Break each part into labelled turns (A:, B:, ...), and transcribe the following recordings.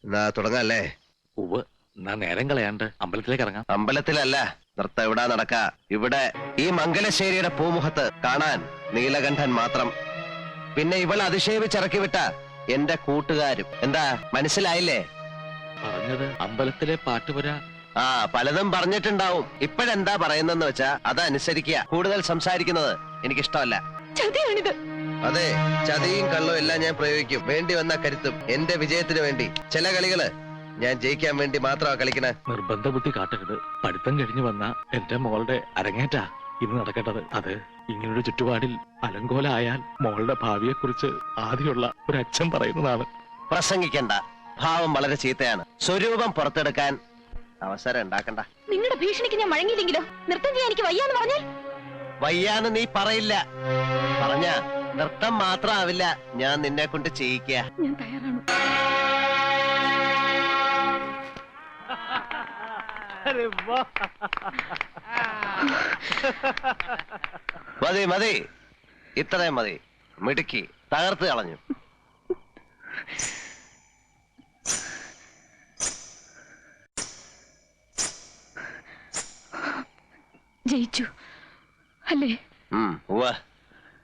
A: എന്നാ തുടങ്ങല്ലേ?
B: ഉവ്വ്, എന്നാ നേരം കളയാണ്ട് അമ്പലത്തിലേക്ക് ഇറങ്ങാം.
A: അമ്പലത്തിലല്ല, നൃത്തം ഇവിടെ നടക്ക. ഇവിടെ ഈ മംഗലശ്ശേരിയുടെ പൂമുഖത്ത് കാണാൻ നീലകണ്ഠൻ മാത്രം. പിന്നെ ഇവൾ അതിശയിച്ചിറക്കി വിട്ട എന്റെ കൂട്ടുകാരും. എന്താ മനസ്സിലായില്ലേ?
B: പറഞ്ഞത് അമ്പലത്തിലെ പാട്ടുപുര.
A: ആ, പലതും പറഞ്ഞിട്ടുണ്ടാവും. ഇപ്പോഴെന്താ പറയുന്നെന്ന് വെച്ചാ അതനുസരിക്കുക. കൂടുതൽ സംസാരിക്കുന്നത് എനിക്കിഷ്ടമല്ല.
C: ചതിയാണിത്.
A: അതെ, ചതിയും കള്ളവും എല്ലാം ഞാൻ പ്രയോഗിക്കും. വേണ്ടി വന്ന കരുത്തും. എന്റെ വിജയത്തിന് വേണ്ടി. ചില കളികള് ഞാൻ ജയിക്കാൻ വേണ്ടി മാത്രമാ കളിക്കണേ.
B: നിർബന്ധ ബുദ്ധി കാട്ടരുത്. പഠിത്തം കഴിഞ്ഞു വന്ന എന്റെ മോളുടെ അരങ്ങേറ്റാ ഇന്ന് നടക്കേണ്ടത്. അത് ഇങ്ങനൊരു ചുറ്റുപാടിൽ അലങ്കോലായാൽ മോളുടെ ഭാവിയെ കുറിച്ച് ആദ്യമുള്ള ഒരു അച്ഛൻ പറയുന്നതാണ്.
A: പ്രസംഗിക്കണ്ട. ഭാവം വളരെ ചീത്തയാണ്. സ്വരൂപം പുറത്തെടുക്കാൻ അവസരം ഉണ്ടാക്കണ്ട.
C: നിങ്ങളുടെ ഭീഷണിക്ക് ഞാൻ വഴങ്ങിയില്ലെങ്കിലോ? നൃത്തം ചെയ്യാൻ എനിക്ക് വയ്യാന്ന് പറഞ്ഞാൽ?
A: വയ്യാന്ന് നീ പറയില്ല. പറഞ്ഞ നൃത്തം മാത്രമാവില്ല, ഞാൻ നിന്നെ കൊണ്ട് ചെയ്യിക്ക.
C: ഞാൻ തയ്യാറാണ്.
A: മതി മതി, ഇത്രയും മതി. മിടുക്കി, തകർത്ത് കളഞ്ഞു.
C: ജയിച്ചു അല്ലേ?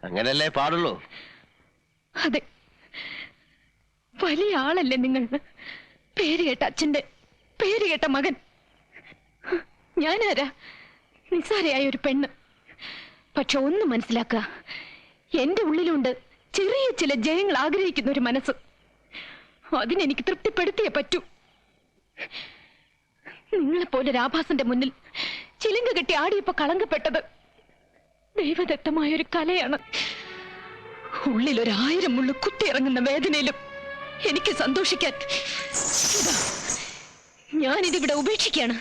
A: അങ്ങനല്ലേ പാടുള്ളൂ.
C: അതെ, വലിയ ആളല്ലേ നിങ്ങൾ. പേര് കേട്ട അച്ഛന്റെ പേര് കേട്ട മകൻ. ഞാനാരാ? നിസ്സാരയായ ഒരു പെണ്ണ്. പക്ഷെ ഒന്ന് മനസ്സിലാക്കുക, എന്റെ ഉള്ളിലുണ്ട് ചെറിയ ചില ജയങ്ങൾ ആഗ്രഹിക്കുന്ന ഒരു മനസ്സ്. അതിനെനിക്ക് തൃപ്തിപ്പെടുത്തിയേ പറ്റൂ. നിങ്ങളെപ്പോലെ രാഭാസന്റെ മുന്നിൽ ചിലിങ്ക കെട്ടി ആടിയപ്പോ കളങ്കപ്പെട്ടത് ദൈവദത്തമായൊരു കലയാണ്. ഉള്ളിൽ 1000 മുള്ളു കുത്തിയിറങ്ങുന്ന വേദനയിലും എനിക്ക് സന്തോഷിക്കാൻ ഞാനിതിവിടെ ഉപേക്ഷിക്കുകയാണ്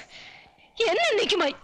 C: എന്നേക്കുമായി.